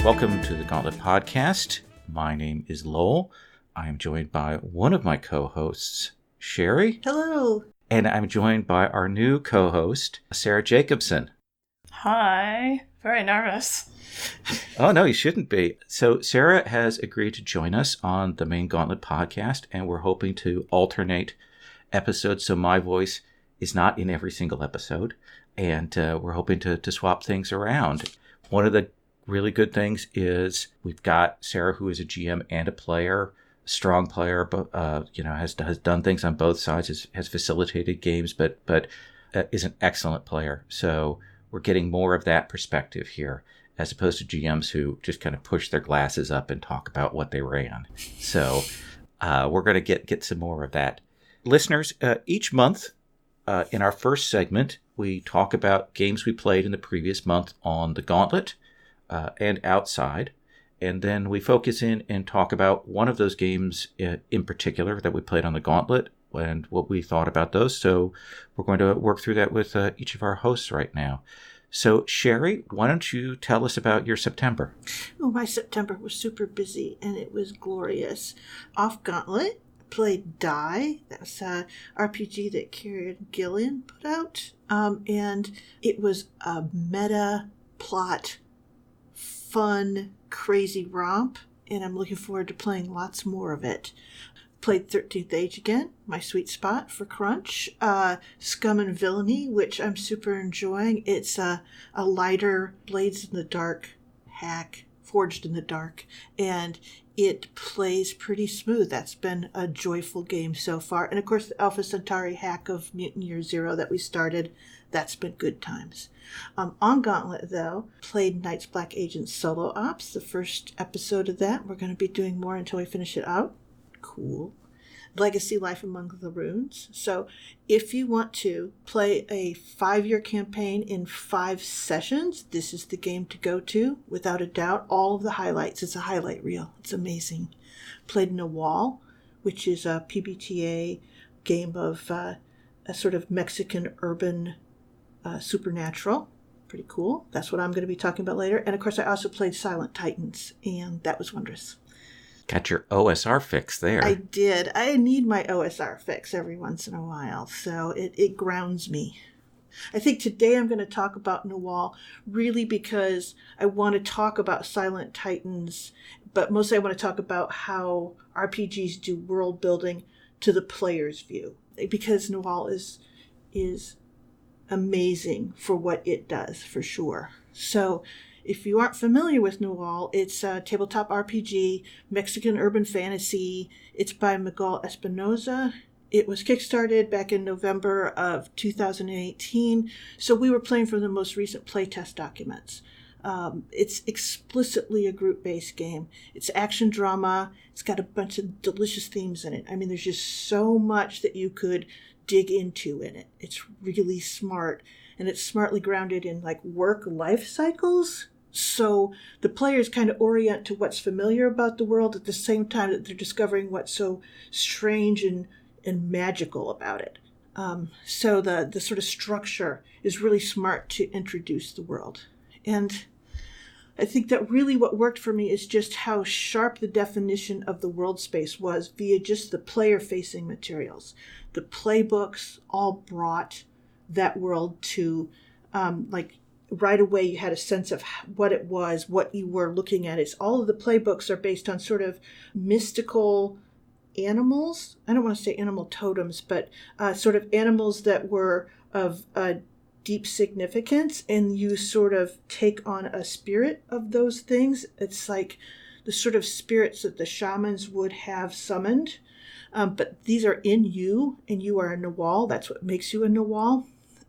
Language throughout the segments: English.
Welcome to the Gauntlet Podcast. My name is Lowell. I am joined by one of my co-hosts, Sherry. Hello. And I'm joined by our new co-host, Sarah Jacobson. Hi. Very nervous. Oh, no, you shouldn't be. So Sarah has agreed to join us on the main Gauntlet Podcast, and we're hoping to alternate episodes so my voice is not in every single episode. And we're hoping to swap things around. One of the really good things is we've got Sarah, who is a GM and a player, a strong player, but has done things on both sides, has facilitated games, but is an excellent player. So we're getting more of that perspective here, as opposed to GMs who just kind of push their glasses up and talk about what they ran. So we're going to get some more of that. Listeners, each month in our first segment, we talk about games we played in the previous month on the Gauntlet and outside. And then we focus in and talk about one of those games in particular that we played on the Gauntlet and what we thought about those. So we're going to work through that with each of our hosts right now. So, Sherry, why don't you tell us about your September? Oh, my September was super busy, and it was glorious. Off Gauntlet, played Die. That's an RPG that Kieran Gillian put out. And it was a meta plot, fun, crazy romp, and I'm looking forward to playing lots more of it. Played 13th Age again, my sweet spot for crunch. Scum and Villainy, which I'm super enjoying. It's a lighter Blades in the Dark hack, forged in the dark, and it plays pretty smooth. That's been a joyful game so far. And of course, the Alpha Centauri hack of Mutant Year Zero that we started, that's been good times. On Gauntlet, though, played Night's Black Agent Solo Ops, the first episode of that. We're going to be doing more until we finish it out. Cool. Legacy Life Among the Runes. So if you want to play a 5-year campaign in 5 sessions, this is the game to go to, without a doubt. All of the highlights. It's a highlight reel. It's amazing. Played Nahual, which is a PBTA game of a sort of Mexican urban supernatural. Pretty cool. That's what I'm going to be talking about later. And of course, I also played Silent Titans, and that was wondrous. Got your OSR fix there. I did. I need my OSR fix every once in a while, so it grounds me. I think today I'm going to talk about Nahual really because I want to talk about Silent Titans, but mostly I want to talk about how RPGs do world building to the player's view, because Nahual is amazing for what it does, for sure. So if you aren't familiar with Nahual, it's a tabletop RPG, Mexican urban fantasy. It's by Miguel Espinoza. It was kickstarted back in November of 2018. So we were playing from the most recent playtest documents. It's explicitly a group-based game. It's action drama. It's got a bunch of delicious themes in it. I mean, there's just so much that you could dig into in it. It's really smart, and it's smartly grounded in like work life cycles. So the players kind of orient to what's familiar about the world at the same time that they're discovering what's so strange and magical about it. So the sort of structure is really smart to introduce the world. And I think that really what worked for me is just how sharp the definition of the world space was via just the player-facing materials. The playbooks all brought that world to, right away you had a sense of what it was, what you were looking at. It's all of the playbooks are based on sort of mystical animals. I don't want to say animal totems, but sort of animals that were of deep significance, and you sort of take on a spirit of those things. It's like the sort of spirits that the shamans would have summoned. But these are in you, and you are a Nahual. That's what makes you a Nahual.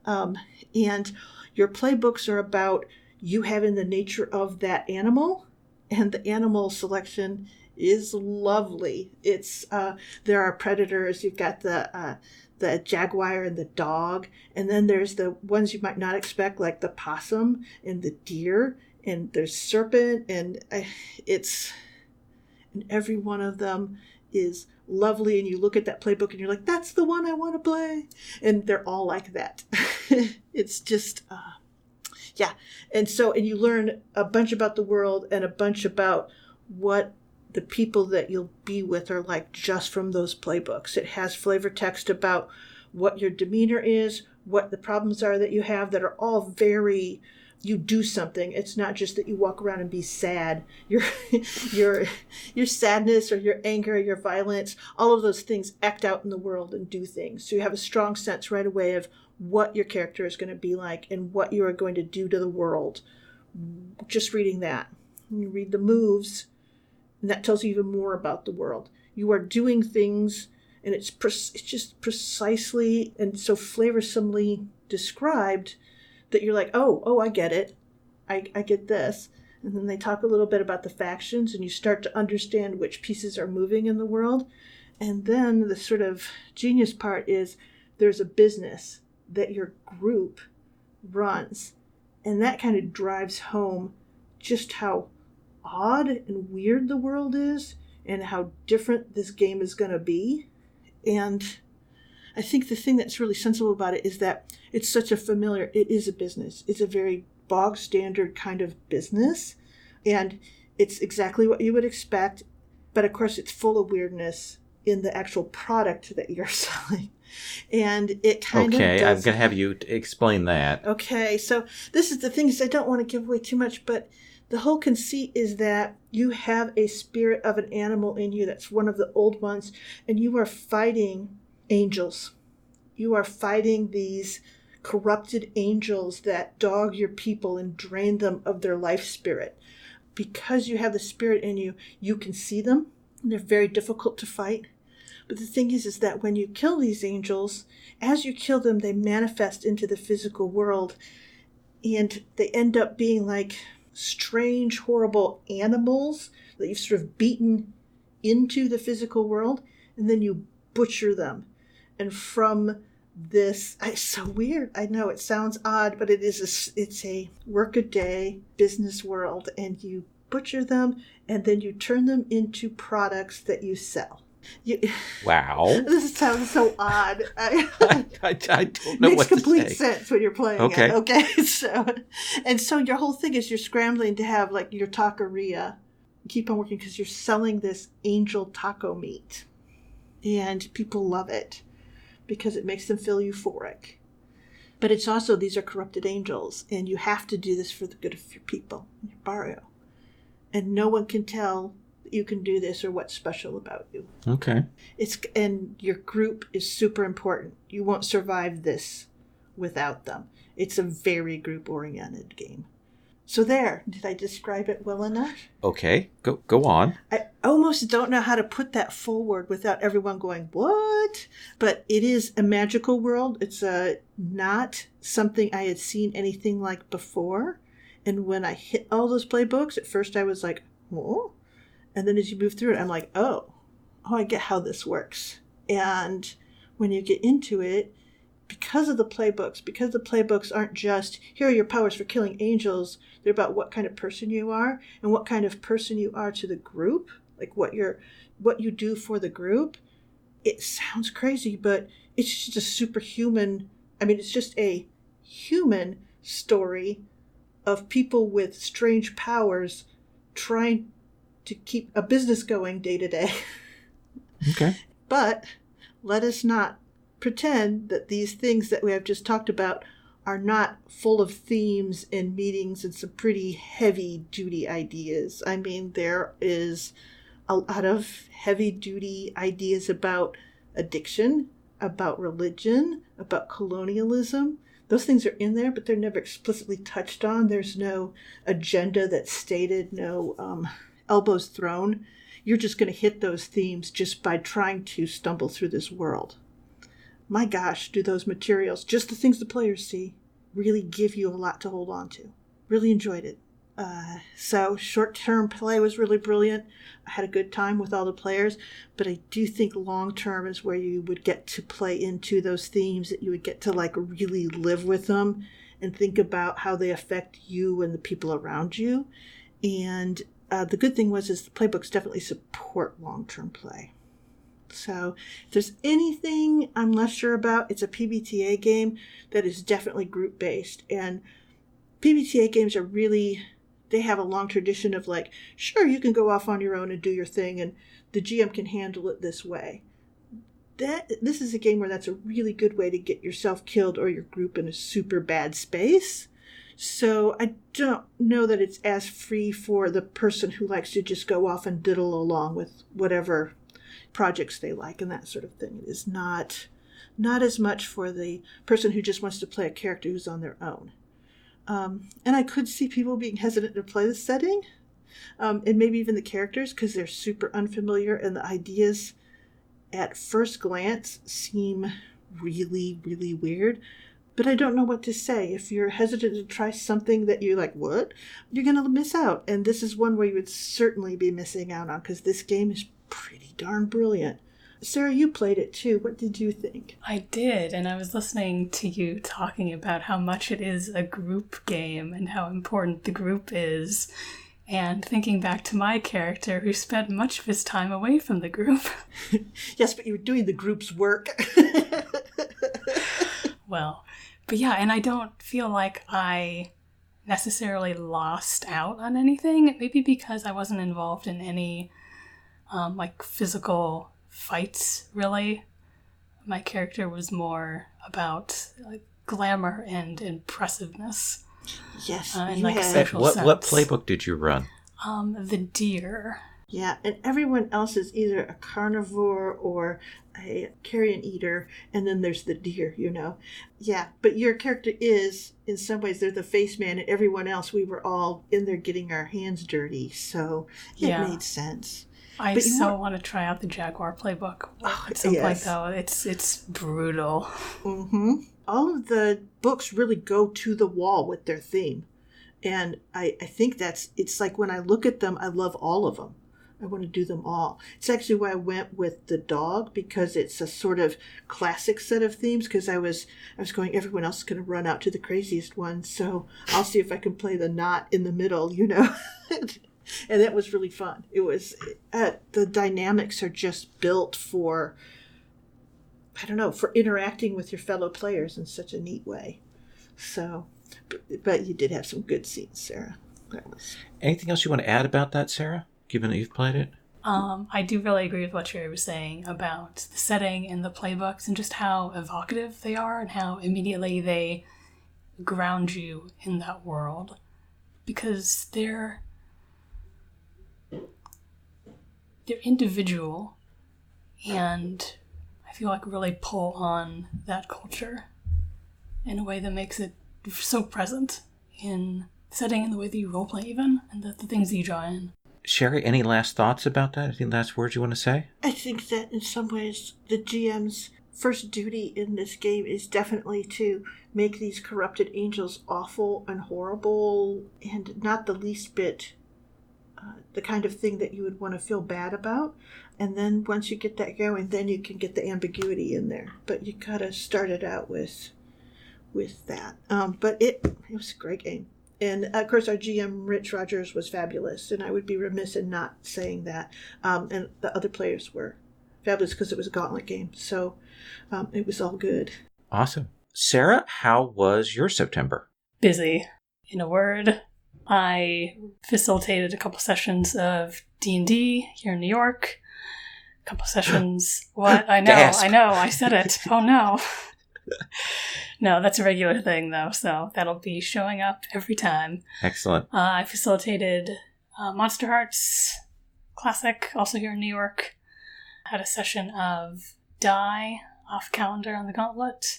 And your playbooks are about you having the nature of that animal, and the animal selection is lovely. It's there are predators. You've got the jaguar and the dog, and then there's the ones you might not expect, like the possum and the deer, and there's serpent, and every one of them is lovely. And you look at that playbook and you're like, that's the one I want to play. And they're all like that. It's just Yeah. And you learn a bunch about the world and a bunch about what the people that you'll be with are like just from those playbooks. It has flavor text about what your demeanor is, what the problems are that you have that are all very, you do something. It's not just that you walk around and be sad. Your sadness or your anger or your violence, all of those things act out in the world and do things. So you have a strong sense right away of what your character is going to be like and what you are going to do to the world. Just reading that. You read the moves, and that tells you even more about the world. You are doing things, and it's just precisely and so flavorsomely described that you're like, oh, I get it. I get this. And then they talk a little bit about the factions, and you start to understand which pieces are moving in the world. And then the sort of genius part is there's a business that your group runs. And that kind of drives home just how odd and weird the world is and how different this game is going to be. And I think the thing that's really sensible about it is that it's such a familiar, it is a business. It's a very bog standard kind of business. And it's exactly what you would expect. But of course, it's full of weirdness in the actual product that you're selling. And it kind of Okay, I'm going to have you explain that. Okay, so this is the thing is I don't want to give away too much, but the whole conceit is that you have a spirit of an animal in you that's one of the old ones, and you are fighting angels. You are fighting these corrupted angels that dog your people and drain them of their life spirit. Because you have the spirit in you, you can see them. And they're very difficult to fight. But the thing is that when you kill these angels, as you kill them, they manifest into the physical world. And they end up being like strange, horrible animals that you've sort of beaten into the physical world. And then you butcher them. And from this, it's so weird. I know it sounds odd, but it's a work-a-day business world. And you butcher them, and then you turn them into products that you sell. Wow. This sounds so odd. I don't know what to say. Makes complete sense when you're playing it. Okay. So your whole thing is you're scrambling to have like your taqueria keep on working because you're selling this angel taco meat. And people love it because it makes them feel euphoric. But it's also, these are corrupted angels, and you have to do this for the good of your people, your barrio. And no one can tell you can do this or what's special about you. Okay. And your group is super important. You won't survive this without them. It's a very group-oriented game. So there, did I describe it well enough? Okay, go on. I almost don't know how to put that forward without everyone going, what? But it is a magical world. It's not something I had seen anything like before. And when I hit all those playbooks, at first I was like, oh. And then as you move through it, I'm like, oh, I get how this works. And when you get into it, because the playbooks aren't just, here are your powers for killing angels, they're about what kind of person you are and what kind of person you are to the group, like what you do for the group. It sounds crazy, but it's just a superhuman, it's just a human story of people with strange powers trying to keep a business going day to day. Okay. But let us not pretend that these things that we have just talked about are not full of themes and meetings and some pretty heavy-duty ideas. There is a lot of heavy-duty ideas about addiction, about religion, about colonialism. Those things are in there, but they're never explicitly touched on. There's no agenda that's stated, no elbows thrown. You're just going to hit those themes just by trying to stumble through this world. My gosh, do those materials, just the things the players see, really give you a lot to hold on to. Really enjoyed it. So short-term play was really brilliant. I had a good time with all the players, but I do think long-term is where you would get to play into those themes, that you would get to really live with them and think about how they affect you and the people around you. And the good thing is the playbooks definitely support long-term play. So if there's anything I'm less sure about, it's a PBTA game that is definitely group-based. And PBTA games are really, they have a long tradition of like, sure, you can go off on your own and do your thing, and the GM can handle it this way. This is a game where that's a really good way to get yourself killed or your group in a super bad space. So I don't know that it's as free for the person who likes to just go off and diddle along with whatever projects they like and that sort of thing. It is not as much for the person who just wants to play a character who's on their own. And I could see people being hesitant to play the setting, and maybe even the characters, because they're super unfamiliar and the ideas at first glance seem really, really weird. But I don't know what to say. If you're hesitant to try something that you're like, what? You're going to miss out. And this is one where you would certainly be missing out on, because this game is pretty darn brilliant. Sarah, you played it too. What did you think? I did, and I was listening to you talking about how much it is a group game and how important the group is, and thinking back to my character who spent much of his time away from the group. Yes, but you were doing the group's work. Well, but yeah, and I don't feel like I necessarily lost out on anything, maybe because I wasn't involved in any physical fights, really. My character was more about glamour and impressiveness. Yes, in social sense. What playbook did you run? The deer. Yeah, and everyone else is either a carnivore or a carrion eater, and then there's the deer, Yeah, but your character is, in some ways, they're the face man, and everyone else, we were all in there getting our hands dirty, so it made sense. I want to try out the Jaguar playbook at some point, though. It's brutal. Mm-hmm. All of the books really go to the wall with their theme. And I think it's like when I look at them, I love all of them. I want to do them all. It's actually why I went with the dog, because it's a sort of classic set of themes, because I was going, everyone else is going to run out to the craziest one, so I'll see if I can play the knot in the middle, And that was really fun. It was, the dynamics are just built for, for interacting with your fellow players in such a neat way. So, but you did have some good scenes, Sarah. Anything else you want to add about that, Sarah, given that you've played it? I do really agree with what Sherry was saying about the setting and the playbooks and just how evocative they are and how immediately they ground you in that world. Because they're individual, and I feel like really pull on that culture in a way that makes it so present in setting and the way that you roleplay even, and the things that you draw in. Sherry, any last thoughts about that? Any last words you want to say? I think that in some ways the GM's first duty in this game is definitely to make these corrupted angels awful and horrible and not the least bit the kind of thing that you would want to feel bad about. And then once you get that going, then you can get the ambiguity in there. But you gotta start it out with that. But it was a great game. And of course our GM, Rich Rogers, was fabulous. And I would be remiss in not saying that. And the other players were fabulous because it was a gauntlet game. So it was all good. Awesome. Sarah, how was your September? Busy. In a word, I facilitated a couple sessions of D&D here in New York. A couple sessions. What? I know, I said it. Oh no. No, that's a regular thing though, so that'll be showing up every time. Excellent. I facilitated Monster Hearts Classic, also here in New York. Had a session of Die, off calendar on the Gauntlet.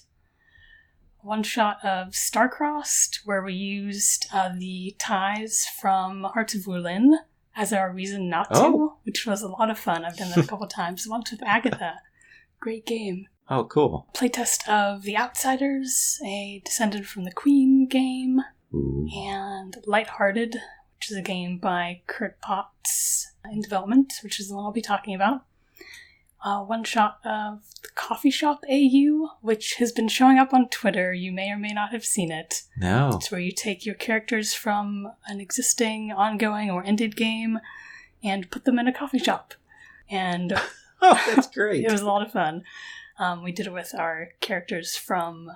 One shot of Starcrossed, where we used the ties from Hearts of Wulin as our reason not to, which was a lot of fun. I've done that a couple times. Once with Agatha. Great game. Oh, cool. Playtest of The Outsiders, a Descended from the Queen game. Ooh. And Lighthearted, which is a game by Kurt Potts in development, which is the one I'll be talking about. One shot of the Coffee Shop AU, which has been showing up on Twitter. You may or may not have seen it. No. It's where you take your characters from an existing, ongoing, or ended game and put them in a coffee shop. And oh, that's great. It was a lot of fun. We did it with our characters from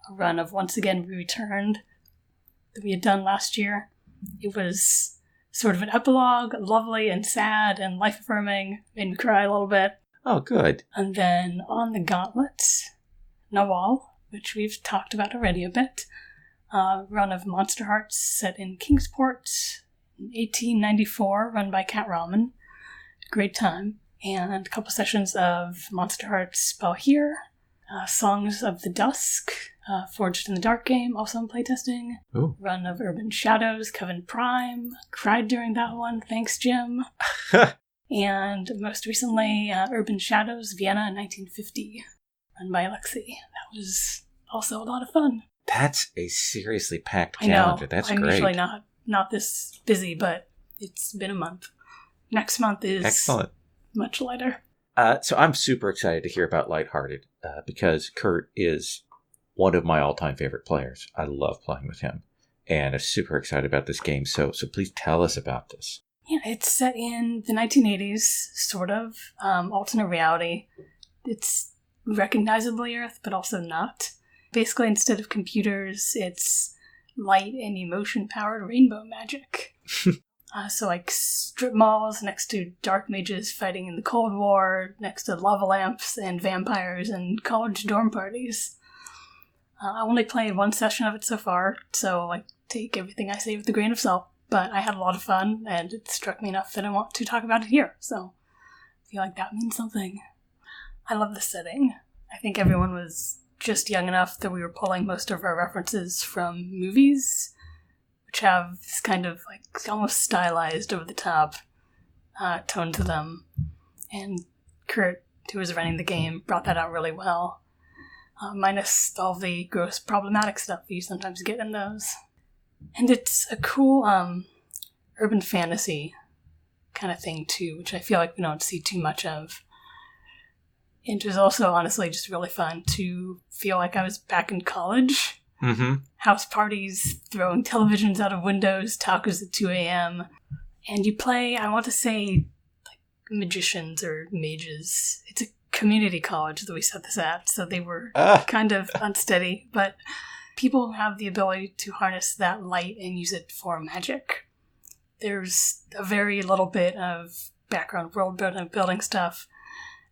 a run of Once Again We Returned. that we had done last year. It was sort of an epilogue, lovely and sad and life-affirming, made me cry a little bit. Oh, good. And then on the Gauntlet, Nahual, which we've talked about already a bit, run of Monster Hearts set in Kingsport in 1894, run by Cat Ramen. Great time. And a couple sessions of Monster Hearts Balhir, Songs of the Dusk, Forged in the Dark game, also in playtesting. Ooh. Run of Urban Shadows, Coven Prime. Cried during that one. Thanks, Jim. And most recently, Urban Shadows, Vienna in 1950, run by Alexei. That was also a lot of fun. That's a seriously packed I know. calendar. That's I'm great. usually not this busy, but it's been a month. Next month is Excellent. much lighter. So I'm super excited to hear about Lighthearted because Kurt is one of my all-time favorite players. I love playing with him, and I'm super excited about this game. So please tell us about this. Yeah, it's set in the 1980s, sort of, alternate reality. It's recognizably Earth, but also not. Basically, instead of computers, it's light and emotion-powered rainbow magic. So like strip malls next to dark mages fighting in the Cold War, next to lava lamps and vampires and college dorm parties. I only played one session of it so far, so like take everything I say with a grain of salt. But I had a lot of fun, and it struck me enough that I want to talk about it here. So I feel like that means something. I love the setting. I think everyone was just young enough that we were pulling most of our references from movies, which have this kind of like almost stylized, over-the-top tone to them. And Kurt, who was running the game, brought that out really well. Minus all the gross problematic stuff you sometimes get in those. And it's a cool urban fantasy kind of thing too, which I feel like we don't see too much of. And it was also honestly just really fun to feel like I was back in college. Mm-hmm. House parties, throwing televisions out of windows, tacos at 2 a.m. And you play, I want to say, like magicians or mages. It's a community college that we set this at, so they were kind of unsteady, but people have the ability to harness that light and use it for magic. There's a very little bit of background world building stuff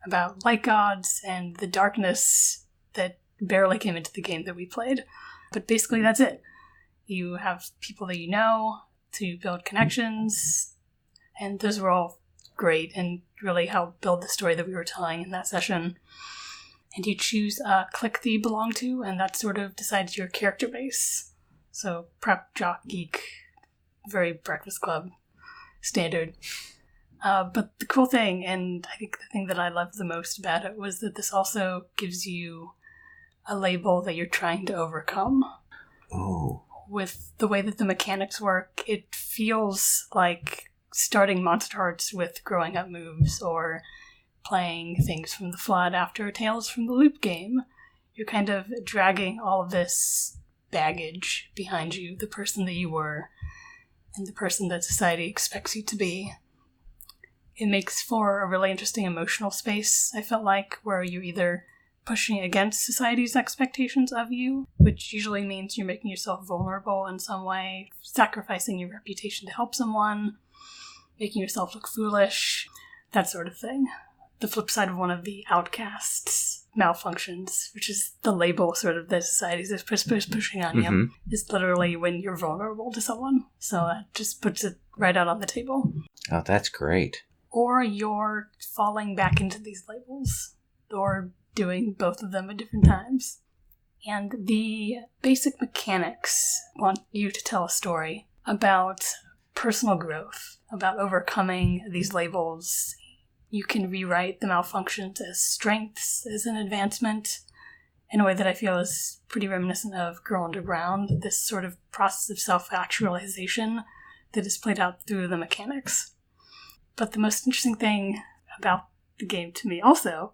about light gods and the darkness that barely came into the game that we played. But basically that's it. You have people that you know to build connections, and those were all great and really helped build the story that we were telling in that session. And you choose a clique that you belong to, and that sort of decides your character base. So prep, jock, geek, very Breakfast Club standard. But the cool thing, and I think the thing that I loved the most about it, was that this also gives you a label that you're trying to overcome. Oh. With the way that the mechanics work, it feels like starting Monster Hearts with growing up moves, or playing things from the Flood after Tales from the Loop game. You're kind of dragging all of this baggage behind you, the person that you were, and the person that society expects you to be. It makes for a really interesting emotional space, I felt like, where you're either pushing against society's expectations of you, which usually means you're making yourself vulnerable in some way, sacrificing your reputation to help someone, making yourself look foolish, that sort of thing. The flip side of one of the outcasts malfunctions, which is the label sort of that society's pushing on you, is literally when you're vulnerable to someone. So that just puts it right out on the table. Oh, that's great. Or you're falling back into these labels, or doing both of them at different times. And the basic mechanics want you to tell a story about personal growth, about overcoming these labels. You can rewrite the malfunctions as strengths, as an advancement, in a way that I feel is pretty reminiscent of Girl Underground, this sort of process of self-actualization that is played out through the mechanics. But the most interesting thing about the game to me also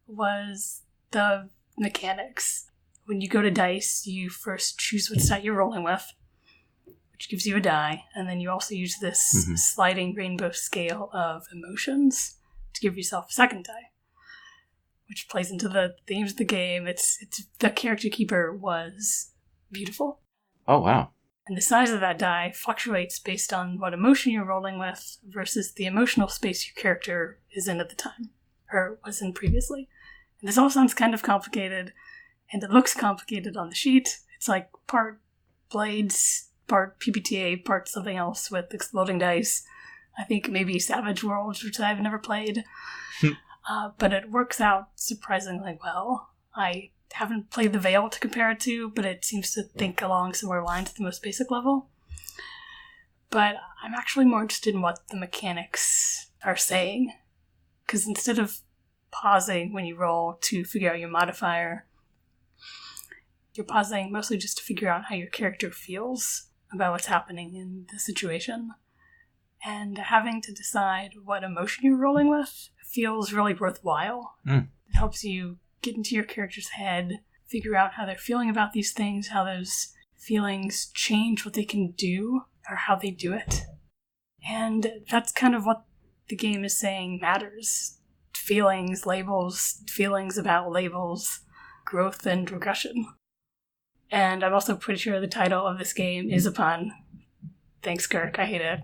was the mechanics. When you go to dice, you first choose what stat you're rolling with, which gives you a die, and then you also use this sliding rainbow scale of emotions to give yourself a second die, which plays into the themes of the game. It's the character keeper was beautiful. Oh, wow. And the size of that die fluctuates based on what emotion you're rolling with versus the emotional space your character is in at the time, or was in previously. And this all sounds kind of complicated, and it looks complicated on the sheet. It's like part blades, part PBTA, part something else with exploding dice. I think maybe Savage Worlds, which I've never played. But it works out surprisingly well. I haven't played the Veil to compare it to, but it seems to think along similar lines at the most basic level. But I'm actually more interested in what the mechanics are saying. Because instead of pausing when you roll to figure out your modifier, you're pausing mostly just to figure out how your character feels about what's happening in the situation. And having to decide what emotion you're rolling with feels really worthwhile. It helps you get into your character's head, figure out how they're feeling about these things, how those feelings change what they can do, or how they do it. And that's kind of what the game is saying matters. Feelings, labels, feelings about labels, growth and regression. And I'm also pretty sure the title of this game is a pun. Thanks, Kirk. I hate it.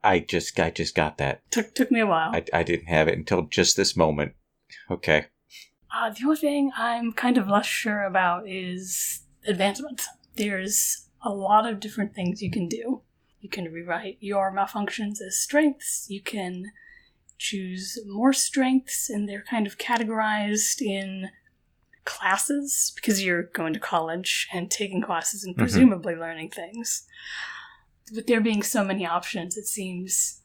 I just got that. Took me a while. I didn't have it until just this moment. Okay. The only thing I'm kind of less sure about is advancement. There's a lot of different things you can do. You can rewrite your malfunctions as strengths. You can choose more strengths, and they're kind of categorized in classes because you're going to college and taking classes and presumably learning things. With there being so many options, it seems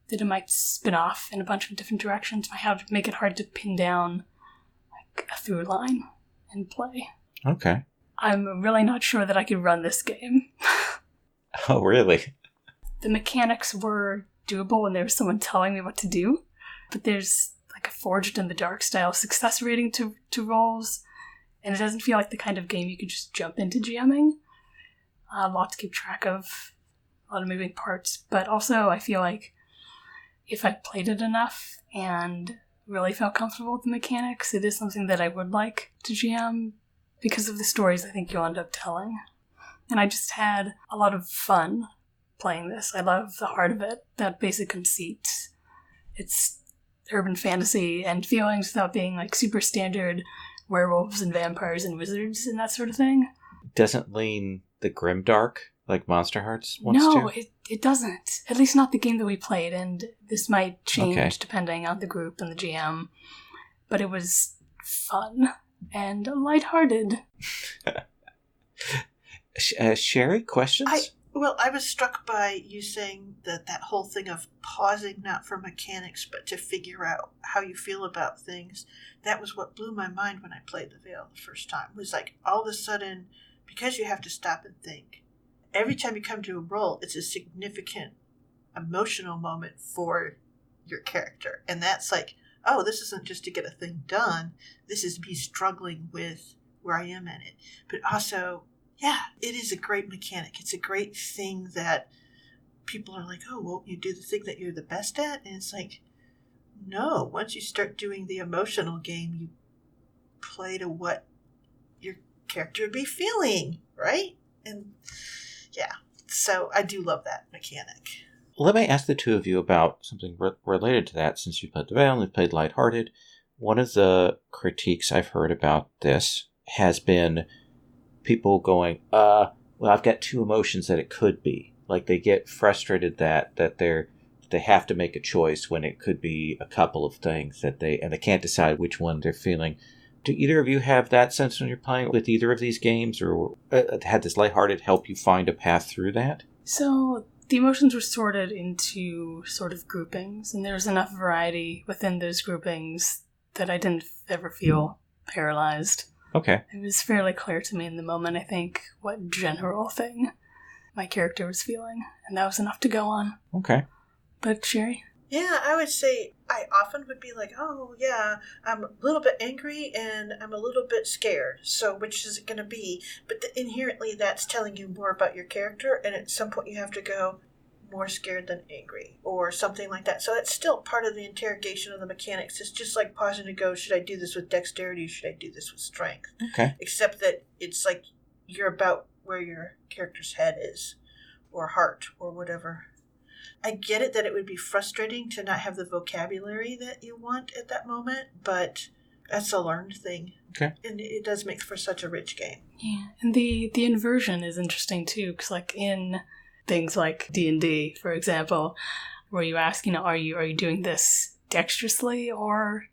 that it might spin off in a bunch of different directions. Might have to make it hard to pin down like a through line and play. Okay. I'm really not sure that I could run this game. Oh, really? The mechanics were doable when there was someone telling me what to do, but there's like a Forged in the Dark style success rating to rolls, and it doesn't feel like the kind of game you could just jump into GMing. A lot to keep track of, a lot of moving parts, but also I feel like if I played it enough and really felt comfortable with the mechanics, it is something that I would like to GM because of the stories I think you'll end up telling. And I just had a lot of fun playing this. I love the heart of it, that basic conceit. It's urban fantasy and feelings without being like super standard werewolves and vampires and wizards and that sort of thing. Doesn't lean the grimdark like Monster Hearts wants no, to? it doesn't. At least not the game that we played, and this might change depending on the group and the GM. But it was fun and lighthearted. Sherry, questions? I was struck by you saying that whole thing of pausing not for mechanics but to figure out how you feel about things. That was what blew my mind when I played the Veil the first time. It was like all of a sudden, because you have to stop and think, every time you come to a roll, it's a significant emotional moment for your character. And that's like, oh, this isn't just to get a thing done. This is me struggling with where I am in it. But also, yeah, it is a great mechanic. It's a great thing that people are like, oh, won't you do the thing that you're the best at? And it's like, no. Once you start doing the emotional game, you play to what your character would be feeling, right? And yeah, so I do love that mechanic. Let me ask the two of you about something related to that, since you've played the Veil and you've played Lighthearted. One of the critiques I've heard about this has been people going, well, I've got two emotions that it could be. Like, they get frustrated that they have to make a choice when it could be a couple of things and they can't decide which one they're feeling. Do either of you have that sense when you're playing with either of these games, or had this Lighthearted help you find a path through that? So the emotions were sorted into sort of groupings, and there was enough variety within those groupings that I didn't ever feel paralyzed. Okay. It was fairly clear to me in the moment, I think, what general thing my character was feeling, and that was enough to go on. Okay. But Sherry? Yeah, I would say I often would be like, oh, yeah, I'm a little bit angry and I'm a little bit scared. So which is it going to be? But inherently that's telling you more about your character, and at some point you have to go more scared than angry or something like that. So that's still part of the interrogation of the mechanics. It's just like pausing to go, should I do this with dexterity or should I do this with strength? Okay. Except that it's like you're about where your character's head is, or heart, or whatever. I get it that it would be frustrating to not have the vocabulary that you want at that moment, but that's a learned thing. Okay. And it does make for such a rich game. Yeah, and the inversion is interesting too, because like in things like D&D, for example, where you ask, are you doing this dexterously or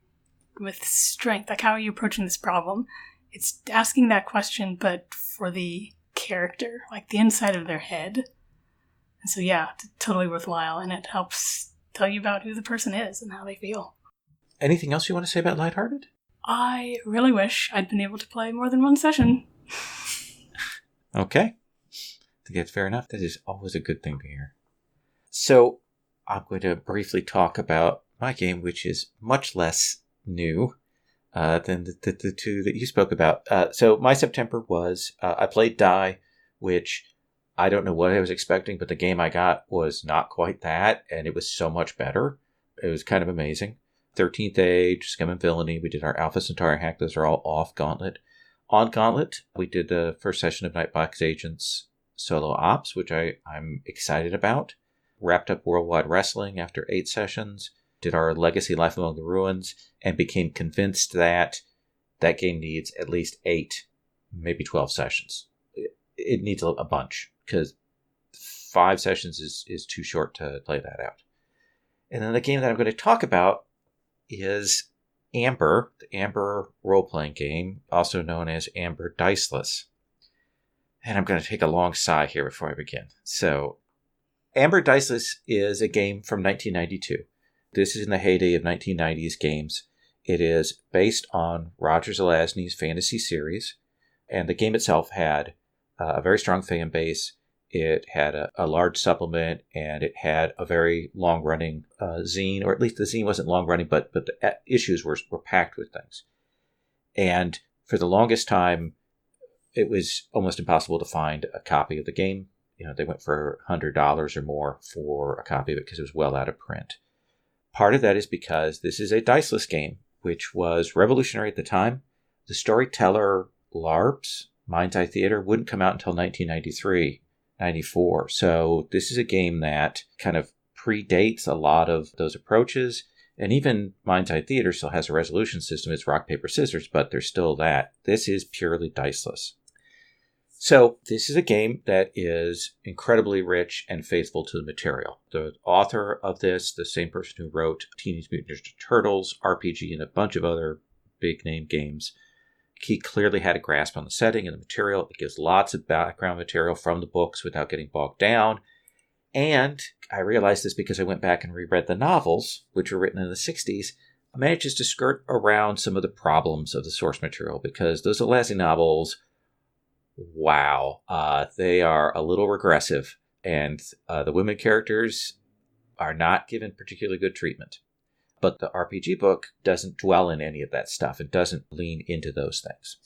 with strength? Like, how are you approaching this problem? It's asking that question, but for the character, like the inside of their head. And so, yeah, totally worthwhile, and it helps tell you about who the person is and how they feel. Anything else you want to say about Lighthearted? I really wish I'd been able to play more than one session. Okay. I think that's fair enough. That is always a good thing to hear. So, I'm going to briefly talk about my game, which is much less new than the two that you spoke about. So, my September was, I played Die, which I don't know what I was expecting, but the game I got was not quite that, and it was so much better. It was kind of amazing. 13th Age, Scum and Villainy, we did our Alpha Centauri hack. Those are all off Gauntlet. On Gauntlet, we did the first session of Nightbox Agents Solo Ops, which I'm excited about. Wrapped up Worldwide Wrestling after 8 sessions. Did our Legacy Life Among the Ruins, and became convinced that that game needs at least 8, maybe 12 sessions. It needs a bunch, because 5 sessions is too short to play that out. And then the game that I'm going to talk about is Amber, the Amber role-playing game, also known as Amber Diceless. And I'm going to take a long sigh here before I begin. So, Amber Diceless is a game from 1992. This is in the heyday of 1990s games. It is based on Roger Zelazny's fantasy series, and the game itself had a very strong fan base. It had a large supplement, and it had a very long-running zine, or at least the zine wasn't long-running, but the issues were packed with things. And for the longest time, it was almost impossible to find a copy of the game. They went for $100 or more for a copy of it because it was well out of print. Part of that is because this is a diceless game, which was revolutionary at the time. The storyteller LARPs, Mind's Eye Theater, wouldn't come out until 1993. 94. So this is a game that kind of predates a lot of those approaches. And even Mind's Eye Theater still has a resolution system. It's rock, paper, scissors, but there's still that. This is purely diceless. So this is a game that is incredibly rich and faithful to the material. The author of this, the same person who wrote Teenage Mutant Ninja Turtles, RPG, and a bunch of other big name games, he clearly had a grasp on the setting and the material. It gives lots of background material from the books without getting bogged down. And I realized this because I went back and reread the novels, which were written in the 60s. Manages to skirt around some of the problems of the source material, because those Zelazny novels, wow, they are a little regressive. And the women characters are not given particularly good treatment. But the RPG book doesn't dwell in any of that stuff. It doesn't lean into those things.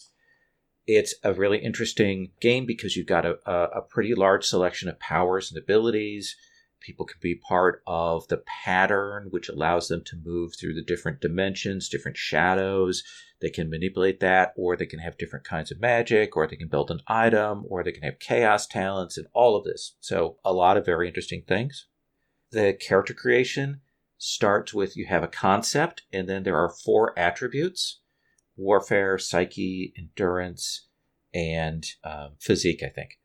It's a really interesting game because you've got a pretty large selection of powers and abilities. People can be part of the pattern, which allows them to move through the different dimensions, different shadows. They can manipulate that, or they can have different kinds of magic, or they can build an item, or they can have chaos talents, and all of this. So a lot of very interesting things. The character creation starts with, you have a concept, and then there are 4 attributes: warfare, psyche, endurance, and physique, I think,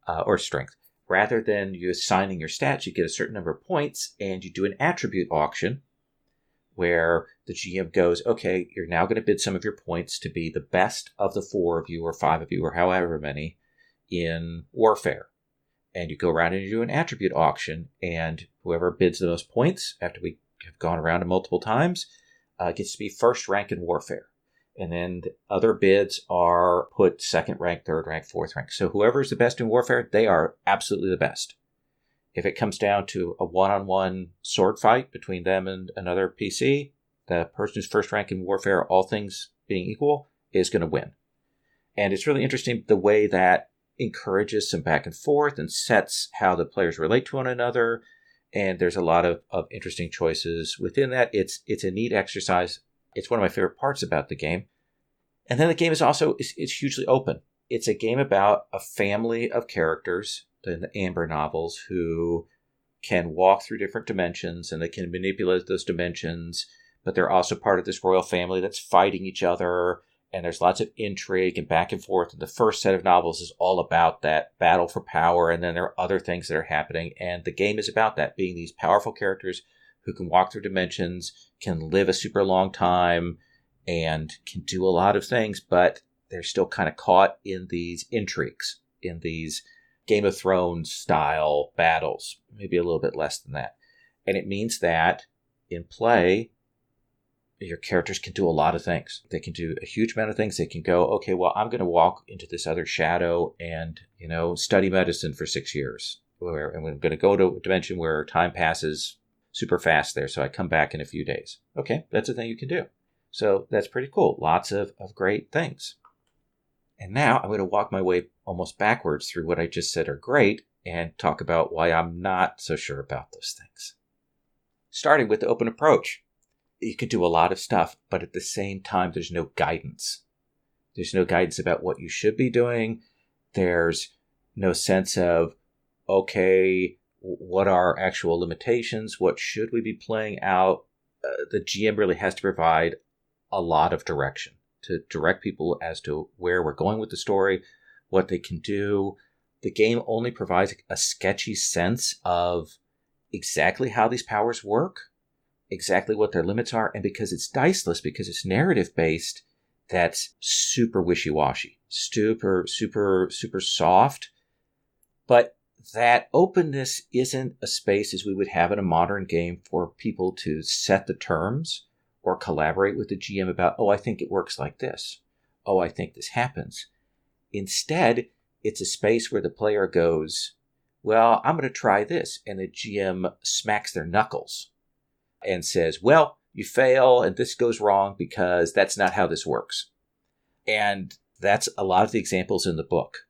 or strength. Rather than you assigning your stats, you get a certain number of points, and you do an attribute auction where the GM goes, okay, you're now going to bid some of your points to be the best of the 4 of you, or 5 of you, or however many, in warfare. And you go around and you do an attribute auction, and whoever bids the most points, after we have gone around it multiple times, gets to be first rank in warfare. And then the other bids are put second rank, third rank, fourth rank. So whoever is the best in warfare, they are absolutely the best. If it comes down to a one-on-one sword fight between them and another PC, the person who's first rank in warfare, all things being equal, is going to win. And it's really interesting the way that encourages some back and forth and sets how the players relate to one another. And there's a lot of interesting choices within that. It's a neat exercise. It's one of my favorite parts about the game. And then the game is also it's hugely open. It's a game about a family of characters in the Amber novels who can walk through different dimensions and they can manipulate those dimensions, but they're also part of this royal family that's fighting each other, and there's lots of intrigue and back and forth. And the first set of novels is all about that battle for power, and then there are other things that are happening, and the game is about that, being these powerful characters who can walk through dimensions, can live a super long time, and can do a lot of things, but they're still kind of caught in these intrigues, in these Game of Thrones style battles, maybe a little bit less than that. And it means that in play, your characters can do a lot of things. They can do a huge amount of things. They can go, okay, well, I'm going to walk into this other shadow and, study medicine for 6 years. And I'm going to go to a dimension where time passes super fast there, so I come back in a few days. Okay, that's a thing you can do. So that's pretty cool. Lots of great things. And now I'm going to walk my way almost backwards through what I just said are great and talk about why I'm not so sure about those things. Starting with the open approach. You can do a lot of stuff, but at the same time, there's no guidance. There's no guidance about what you should be doing. There's no sense of, okay, what are actual limitations? What should we be playing out? The GM really has to provide a lot of direction to direct people as to where we're going with the story, what they can do. The game only provides a sketchy sense of exactly how these powers work, exactly what their limits are, and because it's diceless, because it's narrative-based, that's super wishy-washy, super soft. But that openness isn't a space as we would have in a modern game for people to set the terms or collaborate with the GM about, oh, I think it works like this. Oh, I think this happens. Instead, it's a space where the player goes, well, I'm going to try this. And the GM smacks their knuckles and says, well, you fail and this goes wrong because that's not how this works. And that's a lot of the examples in the book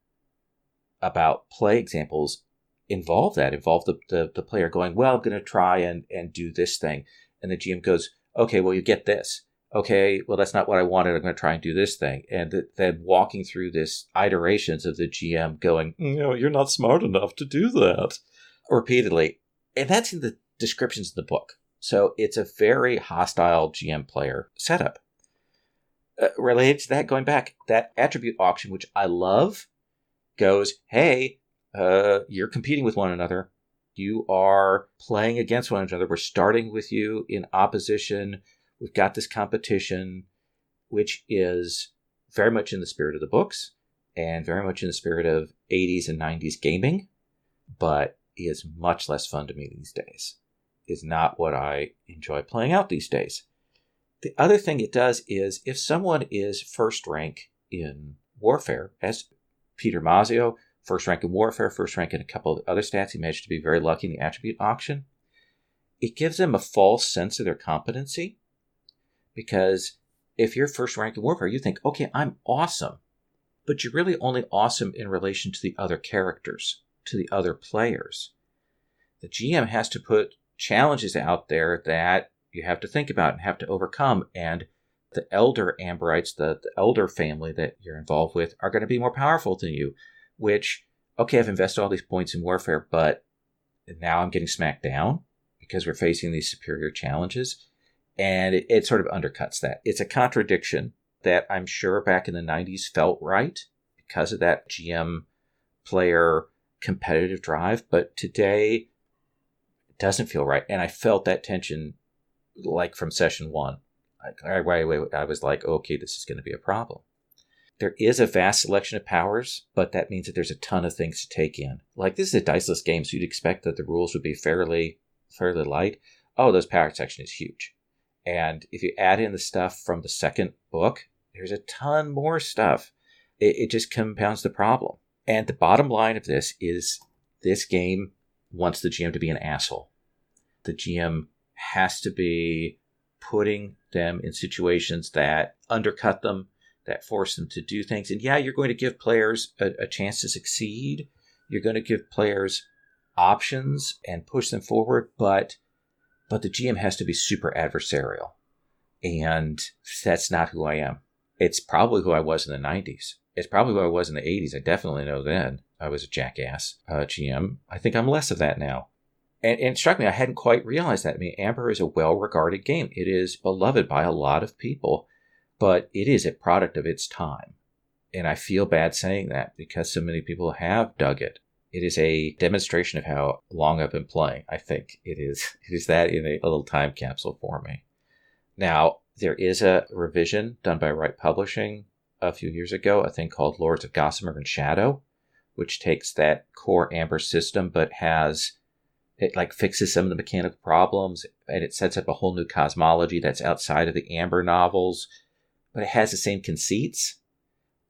about play examples involve the player going, well, I'm going to try and do this thing. And the GM goes, okay, well, you get this. Okay, well, that's not what I wanted. I'm going to try and do this thing. And then walking through this iterations of the GM going, no, you're not smart enough to do that, repeatedly. And that's in the descriptions in the book. So it's a very hostile GM player setup. Related to that, going back, that attribute auction, which I love, goes, hey, you're competing with one another. You are playing against one another. We're starting with you in opposition. We've got this competition, which is very much in the spirit of the books and very much in the spirit of 80s and 90s gaming, but is much less fun to me these days. Is not what I enjoy playing out these days. The other thing it does is if someone is first rank in Warfare, as Peter Mazio, first rank in Warfare, first rank in a couple of other stats, he managed to be very lucky in the attribute auction, it gives them a false sense of their competency. Because if you're first rank in Warfare, you think, okay, I'm awesome. But you're really only awesome in relation to the other characters, to the other players. The GM has to put challenges out there that you have to think about and have to overcome. And the elder Amberites, the elder family that you're involved with, are going to be more powerful than you. Which, okay, I've invested all these points in Warfare, but now I'm getting smacked down because we're facing these superior challenges. And it sort of undercuts that. It's a contradiction that I'm sure back in the 90s felt right because of that GM player competitive drive. But today, it doesn't feel right. And I felt that tension like from session one. I was like, okay, this is going to be a problem. There is a vast selection of powers, but that means that there's a ton of things to take in. Like, this is a diceless game, so you'd expect that the rules would be fairly light. Oh, those power section is huge. And if you add in the stuff from the second book, there's a ton more stuff. It just compounds the problem. And the bottom line of this is this game wants the GM to be an asshole. The GM has to be putting them in situations that undercut them, that force them to do things. And yeah, you're going to give players a chance to succeed. You're going to give players options and push them forward, but the GM has to be super adversarial. And that's not who I am. It's probably who I was in the 90s. It's probably what I was in the 80s. I definitely know then. I was a jackass GM. I think I'm less of that now. And it struck me, I hadn't quite realized that. I mean, Amber is a well-regarded game. It is beloved by a lot of people, but it is a product of its time. And I feel bad saying that because so many people have dug it. It is a demonstration of how long I've been playing, I think. It is that in a little time capsule for me. Now, there is a revision done by Wright Publishing a few years ago, a thing called Lords of Gossamer and Shadow, which takes that core Amber system but it like fixes some of the mechanical problems, and it sets up a whole new cosmology that's outside of the Amber novels, but it has the same conceits,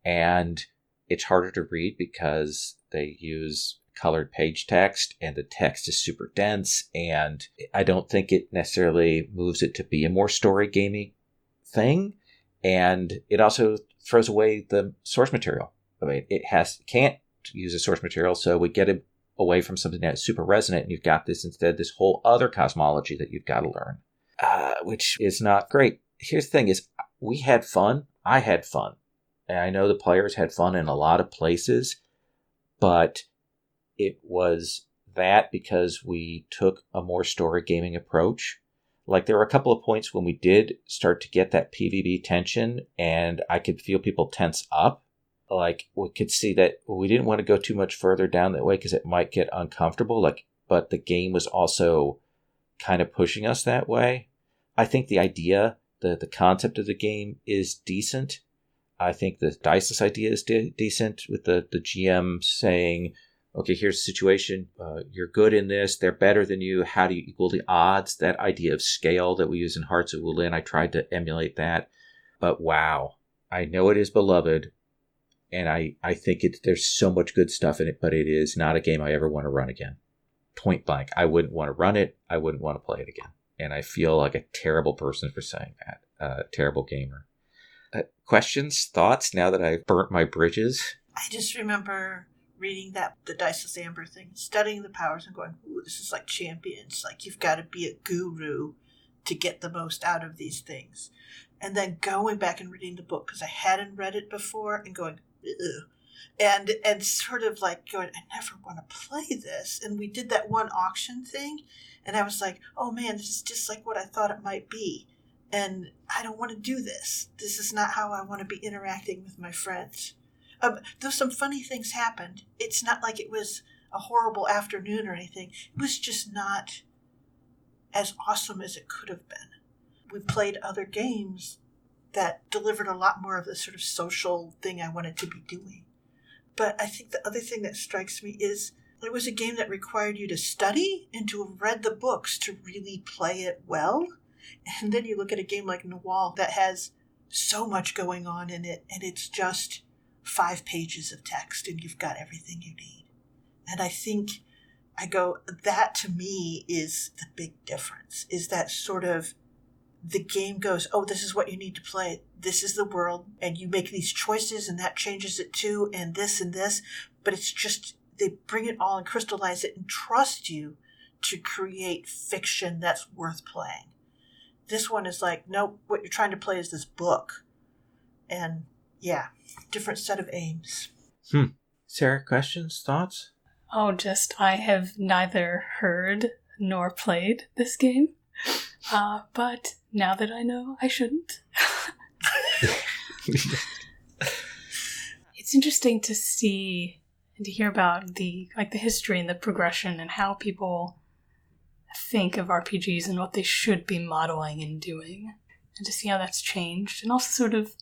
and it's harder to read because they use colored page text, and the text is super dense, and I don't think it necessarily moves it to be a more story gamey thing, and it also throws away the source material. I mean, it can't use a source material, so we get it away from something that's super resonant, and you've got this whole other cosmology that you've got to learn, which is not great. Here's the thing is, we had fun. I had fun. And I know the players had fun in a lot of places, but it was that because we took a more story gaming approach. Like, there were a couple of points when we did start to get that PvP tension, and I could feel people tense up. Like, we could see that we didn't want to go too much further down that way because it might get uncomfortable. But the game was also kind of pushing us that way. I think the idea, the concept of the game is decent. I think the diceless idea is decent, with the GM saying, okay, here's the situation. You're good in this. They're better than you. How do you equal the odds? That idea of scale that we use in Hearts of Wulin, I tried to emulate that. But wow, I know it is beloved. And I think there's so much good stuff in it, but it is not a game I ever want to run again. Point blank. I wouldn't want to run it. I wouldn't want to play it again. And I feel like a terrible person for saying that. Terrible gamer. Questions, thoughts, now that I've burnt my bridges? I just remember reading the Diceless Amber thing, studying the powers and going, ooh, this is like Champions. Like, you've got to be a guru to get the most out of these things. And then going back and reading the book, because I hadn't read it before, and going, ugh. And sort of like going, I never want to play this. And we did that one auction thing, and I was like, oh man, this is just like what I thought it might be. And I don't want to do this. This is not how I want to be interacting with my friends. Though some funny things happened, it's not like it was a horrible afternoon or anything. It was just not as awesome as it could have been. We played other games that delivered a lot more of the sort of social thing I wanted to be doing. But I think the other thing that strikes me is it was a game that required you to study and to have read the books to really play it well. And then you look at a game like Nahual that has so much going on in it, and it's just 5 pages of text, and you've got everything you need. And I think that to me is the big difference, is that sort of the game goes, oh, this is what you need to play. This is the world, and you make these choices, and that changes it too, and this and this. But it's just, they bring it all and crystallize it and trust you to create fiction that's worth playing. This one is like, nope, what you're trying to play is this book. And yeah, different set of aims. Sarah, questions, thoughts? Oh, I have neither heard nor played this game. But now that I know, I shouldn't. It's interesting to see and to hear about the history and the progression and how people think of RPGs and what they should be modeling and doing, and to see how that's changed. And also sort of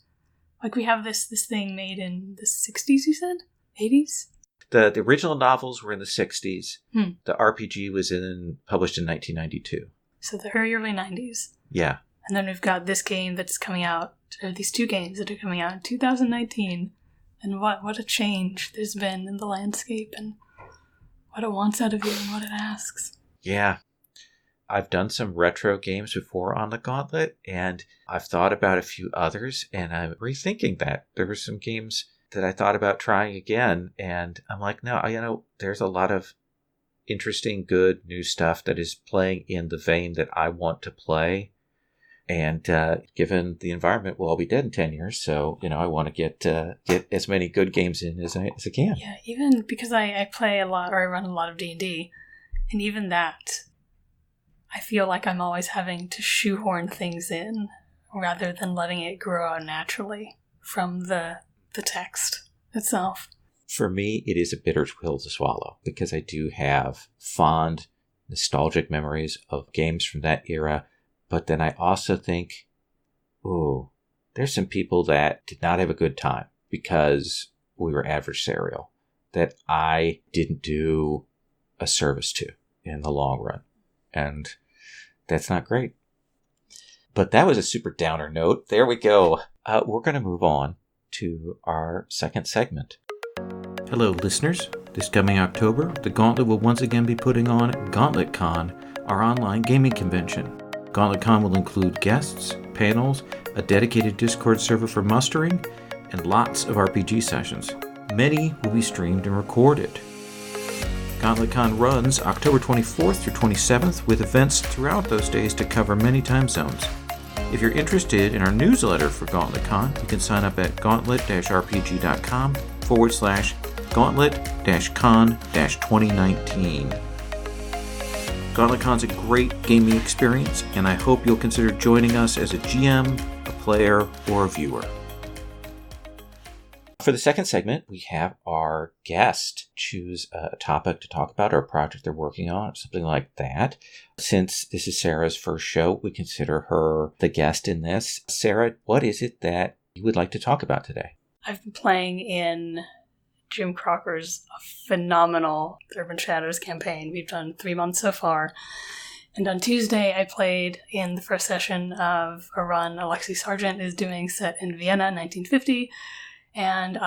like, we have this thing made in the 60s, you said? 80s? The original novels were in the 60s. The RPG was published in 1992. So the very early 90s. Yeah. And then we've got this game that's coming out, or these 2 games that are coming out in 2019. And what a change there's been in the landscape, and what it wants out of you and what it asks. Yeah. I've done some retro games before on the Gauntlet, and I've thought about a few others, and I'm rethinking that. There were some games that I thought about trying again, and I'm like, no, there's a lot of interesting, good, new stuff that is playing in the vein that I want to play. And given the environment, we'll all be dead in 10 years. So, I want to get as many good games in as I can. Yeah, even because I play a lot, or I run a lot of D&D, and even that, I feel like I'm always having to shoehorn things in rather than letting it grow out naturally from the text itself. For me, it is a bitter pill to swallow because I do have fond, nostalgic memories of games from that era. But then I also think, there's some people that did not have a good time because we were adversarial, that I didn't do a service to in the long run. And that's not great. But that was a super downer note. There we go. We're going to move on to our second segment. Hello, listeners. This coming October, the Gauntlet will once again be putting on GauntletCon, our online gaming convention. GauntletCon will include guests, panels, a dedicated Discord server for mustering, and lots of RPG sessions. Many will be streamed and recorded. GauntletCon runs October 24th through 27th with events throughout those days to cover many time zones. If you're interested in our newsletter for GauntletCon, you can sign up at gauntlet-rpg.com/gauntlet-con-2019. GauntletCon's a great gaming experience, and I hope you'll consider joining us as a GM, a player, or a viewer. For the second segment, we have our guest choose a topic to talk about or a project they're working on, or something like that. Since this is Sarah's first show, we consider her the guest in this. Sarah, what is it that you would like to talk about today? I've been playing in Jim Crocker's phenomenal Urban Shadows campaign. We've done 3 months so far. And on Tuesday, I played in the first session of a run Alexi Sargent is doing set in Vienna, 1950. And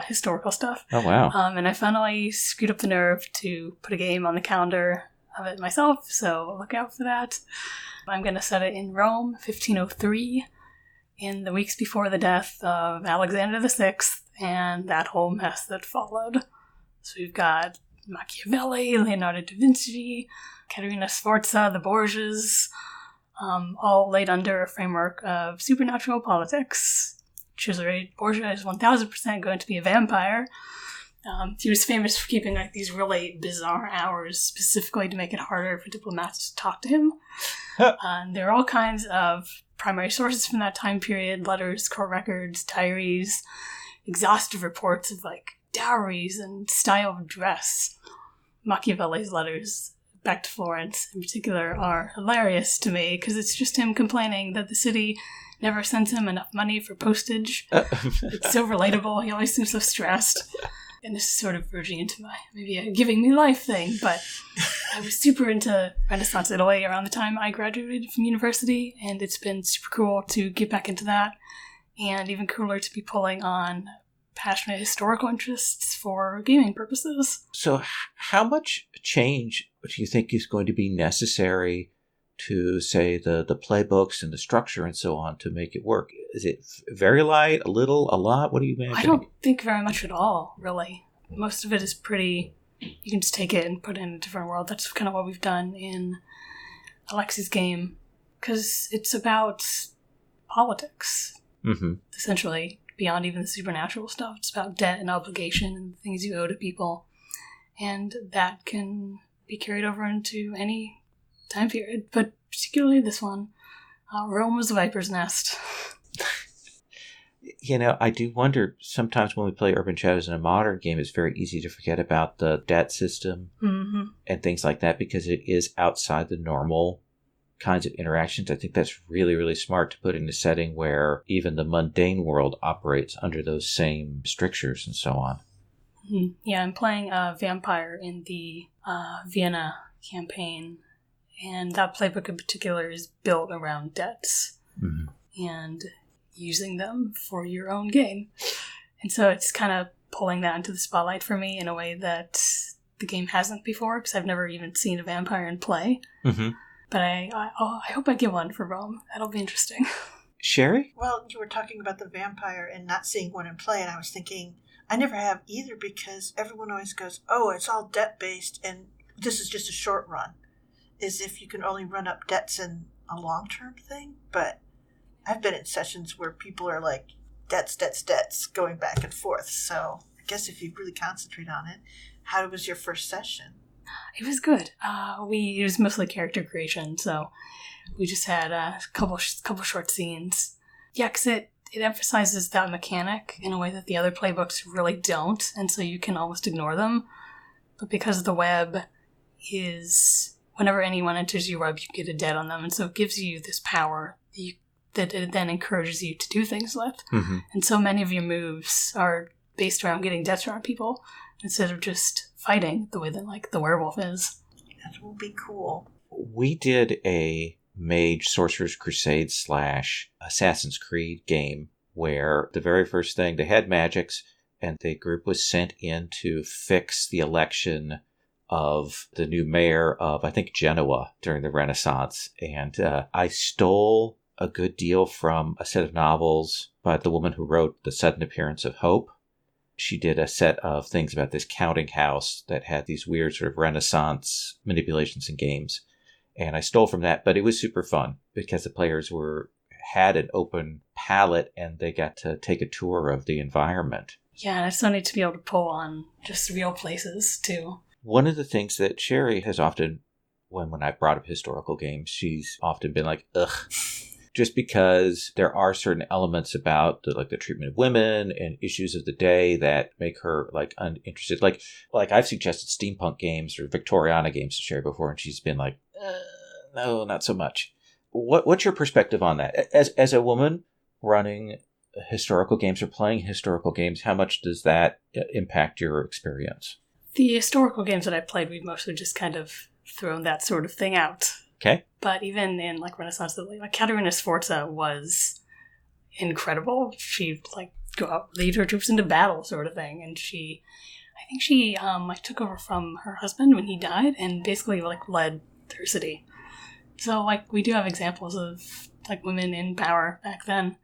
historical stuff. Oh, wow. And I finally screwed up the nerve to put a game on the calendar of it myself, so look out for that. I'm going to set it in Rome, 1503, in the weeks before the death of Alexander VI, and that whole mess that followed. So we've got Machiavelli, Leonardo da Vinci, Caterina Sforza, the Borgias, all laid under a framework of supernatural politics. Cesare Borgia is 1000% going to be a vampire. He was famous for keeping these really bizarre hours specifically to make it harder for diplomats to talk to him. There are all kinds of primary sources from that time period: letters, court records, diaries, exhaustive reports of dowries and style of dress. Machiavelli's letters back to Florence in particular are hilarious to me because it's just him complaining that the city never sends him enough money for postage. It's so relatable. He always seems so stressed. And this is sort of verging into maybe a giving me life thing, but I was super into Renaissance Italy around the time I graduated from university, and it's been super cool to get back into that, and even cooler to be pulling on passionate historical interests for gaming purposes. So how much change do you think is going to be necessary to, say, the playbooks and the structure and so on to make it work? Is it very light, a little, a lot? What do you imagine? I don't think very much at all, really. Most of it is pretty... You can just take it and put it in a different world. That's kind of what we've done in Alexi's game, because it's about politics, essentially, beyond even the supernatural stuff. It's about debt and obligation and things you owe to people, and that can be carried over into any time period, but particularly this one. Rome was the viper's nest. I do wonder sometimes when we play Urban Shadows in a modern game, it's very easy to forget about the debt system and things like that because it is outside the normal kinds of interactions. I think that's really, really smart to put in a setting where even the mundane world operates under those same strictures and so on. Yeah, I'm playing a vampire in the Vienna campaign, and that playbook in particular is built around debts and using them for your own gain. And so it's kind of pulling that into the spotlight for me in a way that the game hasn't before, because I've never even seen a vampire in play. But I hope I get one for Rome. That'll be interesting. Sherry? Well, you were talking about the vampire and not seeing one in play, and I was thinking, I never have either, because everyone always goes, oh, it's all debt-based, and this is just a short run. As if you can only run up debts in a long-term thing, but I've been in sessions where people are like, debts, going back and forth. So I guess if you really concentrate on it, how was your first session? It was good. It was mostly character creation, so we just had a couple short scenes. Yeah, because it emphasizes that mechanic in a way that the other playbooks really don't, and so you can almost ignore them. But because the web is, whenever anyone enters your web, you get a debt on them, and so it gives you this power that it then encourages you to do things with. Mm-hmm. And so many of your moves are based around getting debts around people instead of just fighting the way that, like, the werewolf is. That will be cool. We did a Mage Sorcerer's Crusade / Assassin's Creed game where the very first thing, they had magics, and the group was sent in to fix the election of the new mayor of, I think, Genoa during the Renaissance. And I stole a good deal from a set of novels by the woman who wrote The Sudden Appearance of Hope. She did a set of things about this counting house that had these weird sort of Renaissance manipulations and games. And I stole from that, but it was super fun because the players had an open palette and they got to take a tour of the environment. Yeah, and I still need to be able to pull on just real places, too. One of the things that Sherry has often, when I brought up historical games, she's often been like, ugh. Just because there are certain elements about the treatment of women and issues of the day that make her like uninterested. Like I've suggested steampunk games or Victoriana games to Sherry before, and she's been like, no, not so much. What's your perspective on that? As a woman running historical games or playing historical games, how much does that impact your experience? The historical games that I played, we've mostly just kind of thrown that sort of thing out. Okay. But even in like Renaissance, like Caterina Sforza was incredible. She'd like go out, lead her troops into battle, sort of thing. And I think she like took over from her husband when he died, and basically like led their city. So like we do have examples of like women in power back then,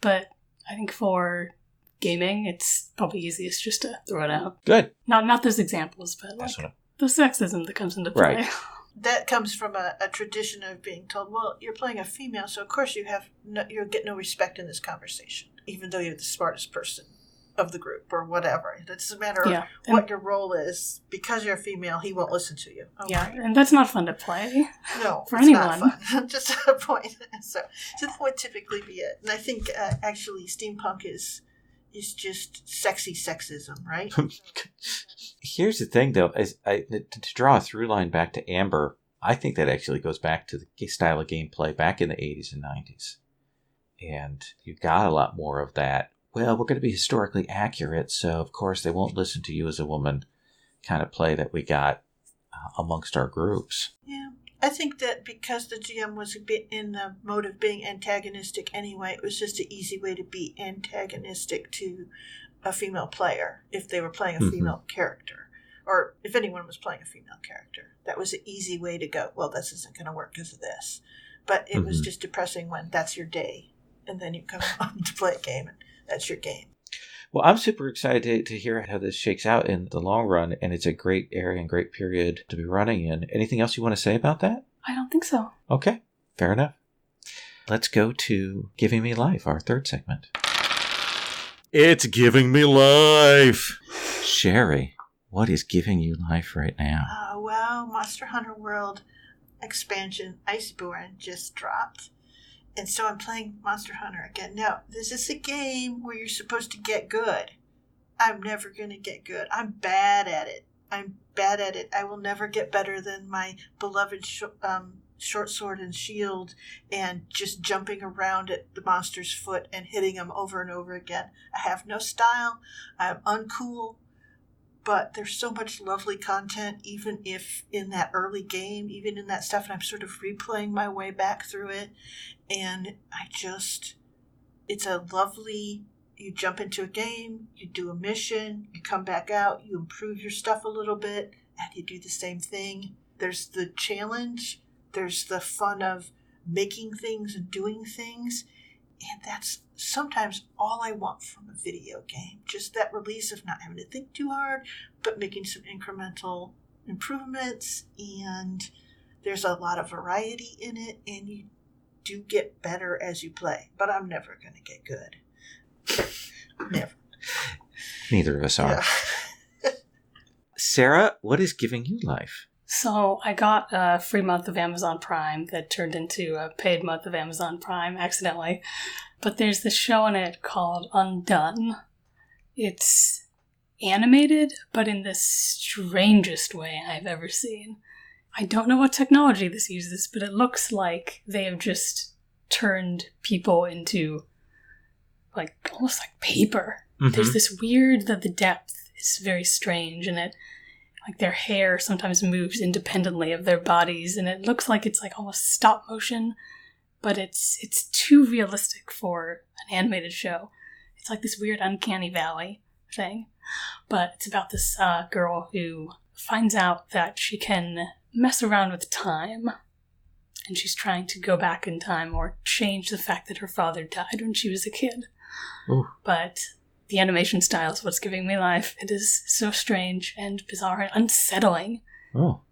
but I think for gaming, it's probably easiest just to throw it out. Good. Not those examples, but like the sexism that comes into play. Right. That comes from a tradition of being told, well, you're playing a female, so of course you'll get no respect in this conversation, even though you're the smartest person of the group or whatever. It doesn't matter what your role is. Because you're a female, he won't listen to you. Oh, yeah, right. And that's not fun to play. No, for it's anyone. Not fun. Just a point. So that would typically be it. And I think actually steampunk is just sexy sexism, right? Here's the thing, though, to draw a through line back to Amber, I think that actually goes back to the style of gameplay back in the 80s and 90s. And you got a lot more of that. Well, we're going to be historically accurate, so of course they won't listen to you as a woman kind of play that we got amongst our groups. Yeah. I think that because the GM was a bit in the mode of being antagonistic anyway, it was just an easy way to be antagonistic to a female player if they were playing a female character, or if anyone was playing a female character. That was an easy way to go, well, this isn't going to work because of this. But it was just depressing when that's your day, and then you come home to play a game, and that's your game. Well, I'm super excited to hear how this shakes out in the long run, and it's a great area and great period to be running in. Anything else you want to say about that? I don't think so. Okay, fair enough. Let's go to Giving Me Life, our third segment. It's Giving Me Life! Sherry, what is giving you life right now? Well, Monster Hunter World expansion Iceborne just dropped. And so I'm playing Monster Hunter again. Now, this is a game where you're supposed to get good. I'm never going to get good. I'm bad at it. I will never get better than my beloved short sword and shield and just jumping around at the monster's foot and hitting them over and over again. I have no style. I'm uncool. But there's so much lovely content, even if in that early game, even in that stuff, and I'm sort of replaying my way back through it. And it's a lovely, you jump into a game, you do a mission, you come back out, you improve your stuff a little bit, and you do the same thing. There's the challenge, there's the fun of making things and doing things. And that's sometimes all I want from a video game. Just that release of not having to think too hard, but making some incremental improvements. And there's a lot of variety in it. And do get better as you play, but I'm never going to get good. Never. Neither of us are. Yeah. Sarah, what is giving you life? So I got a free month of Amazon Prime that turned into a paid month of Amazon Prime accidentally. But there's this show in it called Undone. It's animated, but in the strangest way I've ever seen. I don't know what technology this uses, but it looks like they have just turned people into, like, almost like paper. Mm-hmm. There's this weird that the depth is very strange, and it, like, their hair sometimes moves independently of their bodies, and it looks like it's like almost stop motion, but it's too realistic for an animated show. It's like this weird uncanny valley thing. But it's about this girl who finds out that she can mess around with time, and she's trying to go back in time or change the fact that her father died when she was a kid. Ooh. But the animation style is what's giving me life. It is so strange and bizarre and unsettling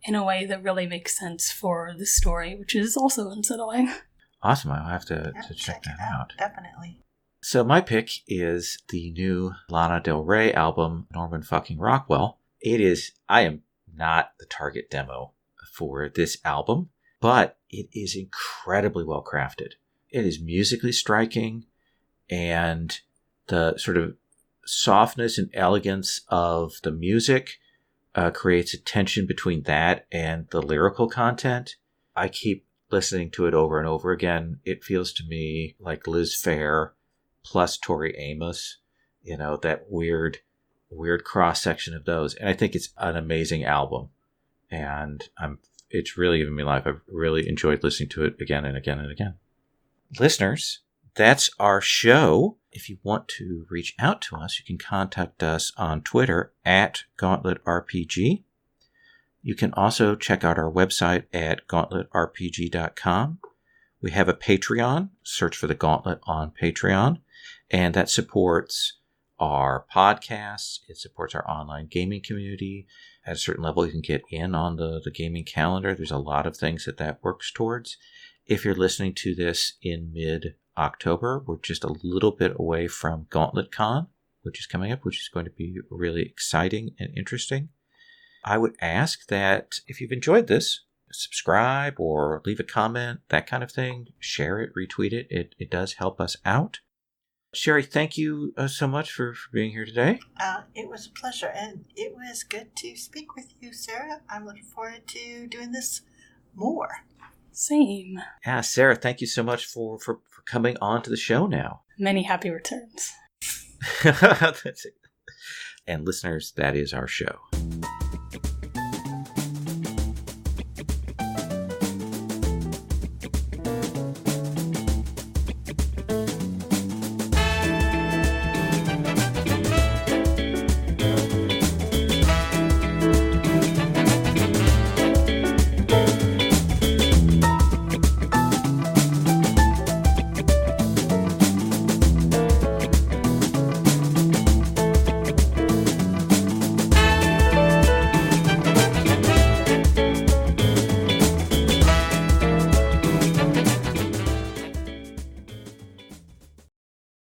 in a way that really makes sense for the story, which is also unsettling. Awesome. I'll have to check that out. Definitely. So my pick is the new Lana Del Rey album, Norman fucking Rockwell. I am not the target demo for this album, but it is incredibly well crafted. It is musically striking, and the sort of softness and elegance of the music creates a tension between that and the lyrical content. I keep listening to it over and over again. It feels to me like Liz Phair plus Tori Amos, that weird cross-section of those. And I think it's an amazing album. And it's really given me life. I've really enjoyed listening to it again and again and again. Listeners, that's our show. If you want to reach out to us, you can contact us on Twitter at GauntletRPG. You can also check out our website at gauntletrpg.com. We have a Patreon. Search for The Gauntlet on Patreon. And that supports our podcasts. It supports our online gaming community. At a certain level, you can get in on the gaming calendar. There's a lot of things that works towards. If you're listening to this in mid-October, we're just a little bit away from GauntletCon, which is coming up, which is going to be really exciting and interesting. I would ask that if you've enjoyed this, subscribe or leave a comment, that kind of thing. Share it, retweet it. It does help us out. Sherry, thank you so much for being here today. It was a pleasure, and it was good to speak with you, Sarah. I'm looking forward to doing this more. Same. Yeah, Sarah, thank you so much for coming on to the show now. Many happy returns. That's it. And listeners, that is our show.